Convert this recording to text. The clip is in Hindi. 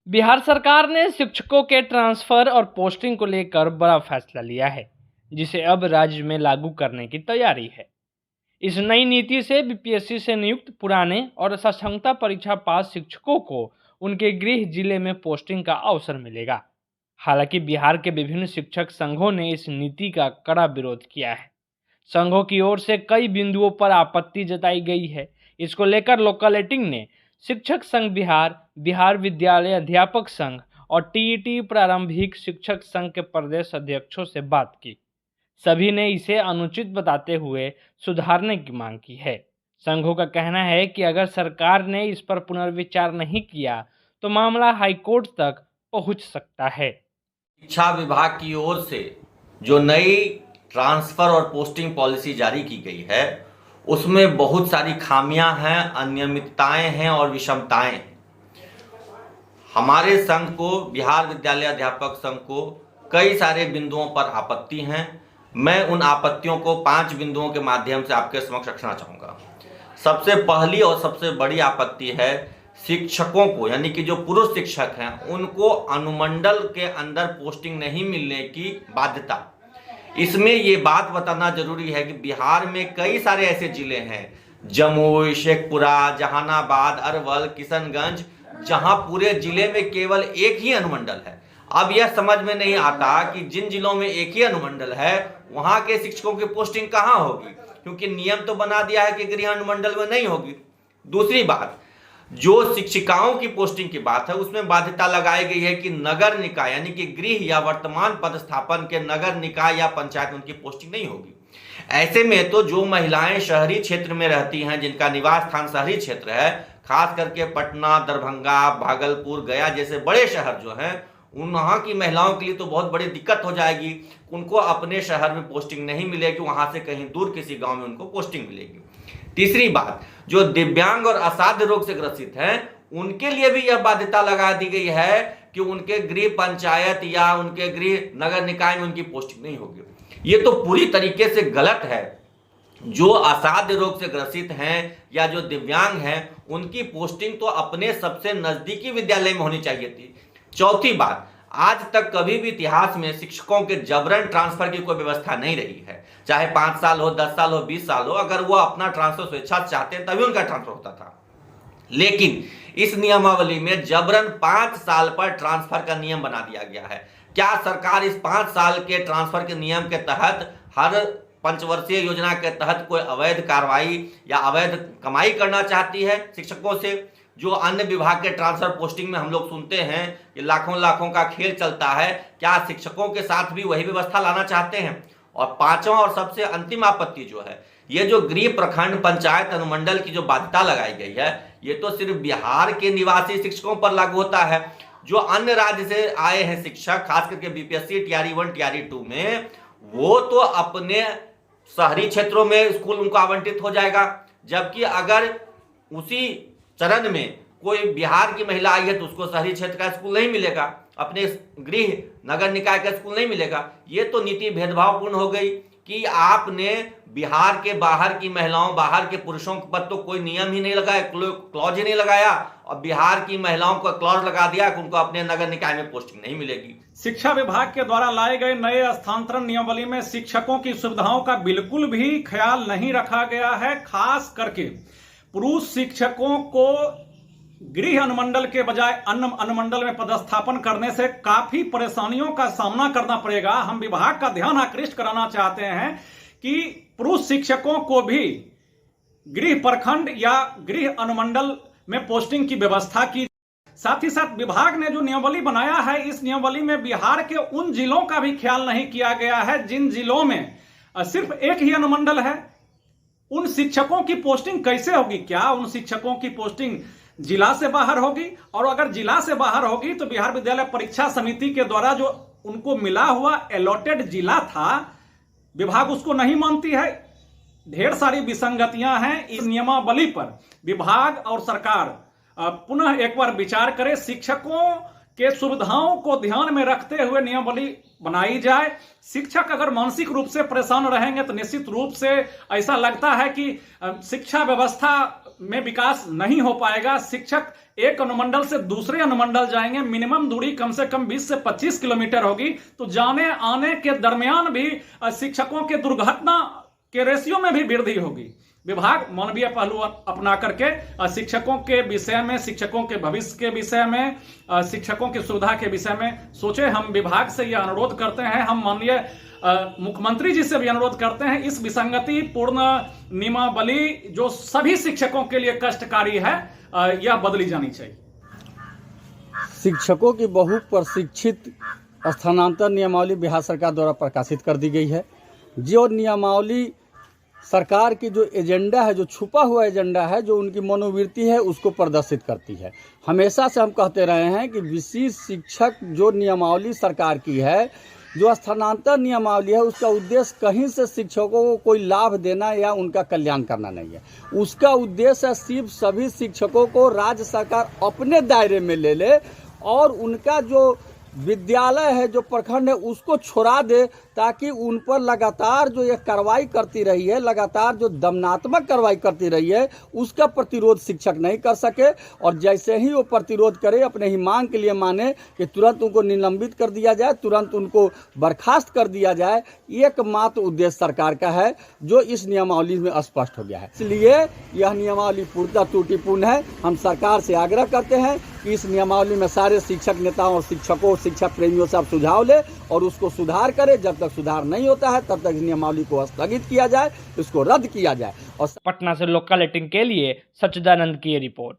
बिहार सरकार ने शिक्षकों के ट्रांसफर और पोस्टिंग को लेकर बड़ा फैसला लिया है, जिसे अब राज्य में लागू करने की तैयारी है। इस नई नीति से बीपीएससी से नियुक्त पुराने और सक्षमता परीक्षा पास शिक्षकों को उनके गृह जिले में पोस्टिंग का अवसर मिलेगा। हालांकि बिहार के विभिन्न शिक्षक संघों ने इस नीति का कड़ा विरोध किया है। संघों की ओर से कई बिंदुओं पर आपत्ति जताई गई है। इसको लेकर लोकल एटिंग ने शिक्षक संघ बिहार, बिहार विद्यालय अध्यापक संघ और टीईटी प्रारंभिक शिक्षक संघ के प्रदेश अध्यक्षों से बात की। सभी ने इसे अनुचित बताते हुए सुधारने की मांग की है। संघों का कहना है कि अगर सरकार ने इस पर पुनर्विचार नहीं किया तो मामला हाईकोर्ट तक पहुंच सकता है। शिक्षा विभाग की ओर से जो नई ट्रांसफर और पोस्टिंग पॉलिसी जारी की गई है उसमें बहुत सारी खामियां हैं, अनियमितताएं हैं और विषमताएं हैं। हमारे संघ को, बिहार विद्यालय अध्यापक संघ को कई सारे बिंदुओं पर आपत्ति हैं। मैं उन आपत्तियों को 5 बिंदुओं के माध्यम से आपके समक्ष रखना चाहूँगा। सबसे पहली और सबसे बड़ी आपत्ति है शिक्षकों को, यानी कि जो पुरुष शिक्षक हैं उनको अनुमंडल के अंदर पोस्टिंग नहीं मिलने की बाध्यता। इसमें ये बात बताना जरूरी है कि बिहार में कई सारे ऐसे जिले हैं, जमुई, शेखपुरा, जहानाबाद, अरवल, किशनगंज, जहां पूरे जिले में केवल एक ही अनुमंडल है। अब यह समझ में नहीं आता कि जिन जिलों में एक ही अनुमंडल है वहां के शिक्षकों की पोस्टिंग कहां होगी, क्योंकि नियम तो बना दिया है कि गृह अनुमंडल में नहीं होगी। दूसरी बात, जो शिक्षिकाओं की पोस्टिंग की बात है उसमें बाध्यता लगाई गई है कि नगर निकाय, यानी कि गृह या वर्तमान पदस्थापन के नगर निकाय या पंचायत में उनकी पोस्टिंग नहीं होगी। ऐसे में तो जो महिलाएं शहरी क्षेत्र में रहती हैं, जिनका निवास स्थान शहरी क्षेत्र है, खास करके पटना, दरभंगा, भागलपुर, गया जैसे बड़े शहर जो हैं, वहां की महिलाओं के लिए तो बहुत बड़ी दिक्कत हो जाएगी। उनको अपने शहर में पोस्टिंग नहीं मिलेगी, वहां से कहीं दूर किसी गांव में उनको पोस्टिंग मिलेगी। तीसरी बात, जो दिव्यांग और असाध्य रोग से ग्रसित हैं उनके लिए भी यह बाध्यता लगा दी गई है कि उनके गृह पंचायत या उनके गृह नगर निकाय में उनकी पोस्टिंग नहीं होगी। ये तो पूरी तरीके से गलत है। जो असाध्य रोग से ग्रसित हैं या जो दिव्यांग हैं उनकी पोस्टिंग तो अपने सबसे नजदीकी विद्यालय में होनी चाहिए थी। चौथी बात, आज तक कभी भी इतिहास में शिक्षकों के जबरन ट्रांसफर की कोई व्यवस्था नहीं रही है। चाहे 5 साल हो, 10 साल हो, 20 साल हो, अगर वो अपना ट्रांसफर स्वेच्छा से चाहते हैं तभी उनका ट्रांसफर होता था। लेकिन इस नियमावली में जबरन 5 साल पर ट्रांसफर का नियम बना दिया गया है। क्या सरकार इस 5 साल के ट्रांसफर के नियम के तहत हर पंचवर्षीय योजना के तहत कोई अवैध कार्रवाई या अवैध कमाई करना चाहती है शिक्षकों से? जो अन्य विभाग के ट्रांसफर पोस्टिंग में हम लोग सुनते हैं कि लाखों लाखों का खेल चलता है, क्या शिक्षकों के साथ भी वही व्यवस्था लाना चाहते हैं? और पांचवा और सबसे अंतिम आपत्ति जो है, ये जो गृह प्रखंड पंचायत अनुमंडल की जो बाध्यता लगाई गई है, ये तो सिर्फ बिहार के निवासी शिक्षकों पर लागू होता है। जो अन्य राज्य से आए हैं शिक्षक, खास करके बीपीएससी टीआरई 1 टीआरई 2 में, वो तो अपने शहरी क्षेत्रों में स्कूल उनको आवंटित हो जाएगा। जबकि अगर उसी चरण में कोई बिहार की महिला आई है तो उसको शहरी क्षेत्र का स्कूल नहीं मिलेगा, अपने गृह नगर निकाय का स्कूल नहीं मिलेगा। ये तो नीति भेदभावपूर्ण हो गई कि आपने बिहार के बाहर की महिलाओं, बाहर के पुरुषों पर तो कोई नियम ही नहीं लगाया, क्लॉज ही नहीं लगाया, और बिहार की महिलाओं को क्लॉज लगा दिया कि उनको अपने नगर निकाय में पोस्टिंग नहीं मिलेगी। शिक्षा विभाग के द्वारा लाए गए नए स्थानांतरण नियमावली में शिक्षकों की सुविधाओं का बिल्कुल भी ख्याल नहीं रखा गया है। खास करके पुरुष शिक्षकों को गृह अनुमंडल के बजाय अन्य अनुमंडल में पदस्थापन करने से काफी परेशानियों का सामना करना पड़ेगा। हम विभाग का ध्यान आकृष्ट कराना चाहते हैं कि पुरुष शिक्षकों को भी गृह प्रखंड या गृह अनुमंडल में पोस्टिंग की व्यवस्था की। साथ ही साथ विभाग ने जो नियमावली बनाया है, इस नियमावली में बिहार के उन जिलों का भी ख्याल नहीं किया गया है जिन जिलों में सिर्फ एक ही अनुमंडल है। उन शिक्षकों की पोस्टिंग कैसे होगी? क्या उन शिक्षकों की पोस्टिंग जिला से बाहर होगी? और अगर जिला से बाहर होगी तो बिहार विद्यालय परीक्षा समिति के द्वारा जो उनको मिला हुआ अलॉटेड जिला था, विभाग उसको नहीं मानती है। ढेर सारी विसंगतियां हैं। इस नियमावली पर विभाग और सरकार पुनः एक बार विचार करे। शिक्षकों के सुविधाओं को ध्यान में रखते हुए नियमावली बनाई जाए। शिक्षक अगर मानसिक रूप से परेशान रहेंगे तो निश्चित रूप से ऐसा लगता है कि शिक्षा व्यवस्था में विकास नहीं हो पाएगा। शिक्षक एक अनुमंडल से दूसरे अनुमंडल जाएंगे, मिनिमम दूरी कम से कम 20 से 25 किलोमीटर होगी, तो जाने आने के दरमियान भी शिक्षकों के दुर्घटना के रेशियो में भी वृद्धि होगी। विभाग मानवीय पहलू अपना करके शिक्षकों के विषय में, शिक्षकों के भविष्य के विषय में, शिक्षकों की सुविधा के विषय में सोचे। हम विभाग से यह अनुरोध करते हैं, हम माननीय मुख्यमंत्री जी से भी अनुरोध करते हैं, इस विसंगति पूर्ण नियमावली जो सभी शिक्षकों के लिए कष्टकारी है, यह बदली जानी चाहिए। शिक्षकों की बहु प्रशिक्षित स्थानांतरण नियमावली बिहार सरकार द्वारा प्रकाशित कर दी गई है। जो नियमावली सरकार की जो एजेंडा है, जो छुपा हुआ एजेंडा है, जो उनकी मनोवृत्ति है, उसको प्रदर्शित करती है। हमेशा से हम कहते रहे हैं कि विशिष्ट शिक्षक जो नियमावली सरकार की है, जो स्थानांतरण नियमावली है, उसका उद्देश्य कहीं से शिक्षकों को कोई लाभ देना या उनका कल्याण करना नहीं है। उसका उद्देश्य है सिर्फ सभी शिक्षकों को राज्य सरकार अपने दायरे में ले ले और उनका जो विद्यालय है, जो प्रखंड है, उसको छोड़ा दे, ताकि उन पर लगातार जो ये कार्रवाई करती रही है, लगातार जो दमनात्मक कार्रवाई करती रही है, उसका प्रतिरोध शिक्षक नहीं कर सके। और जैसे ही वो प्रतिरोध करे, अपने ही मांग के लिए माने कि तुरंत उनको निलंबित कर दिया जाए, तुरंत उनको बर्खास्त कर दिया जाए, एकमात्र उद्देश्य सरकार का है, जो इस नियमावली में स्पष्ट हो गया है। इसलिए यह नियमावली पूर्णतः त्रुटिपूर्ण है। हम सरकार से आग्रह करते हैं कि इस नियमावली में सारे शिक्षक नेताओं और शिक्षकों, शिक्षक प्रेमियों से आप सुझाव ले और उसको सुधार करें। जब तक सुधार नहीं होता है तब तक इस नियमावली को स्थगित किया जाए, इसको रद्द किया जाए। और पटना से लोकल 18 के लिए सच्चिदानंद की ये रिपोर्ट।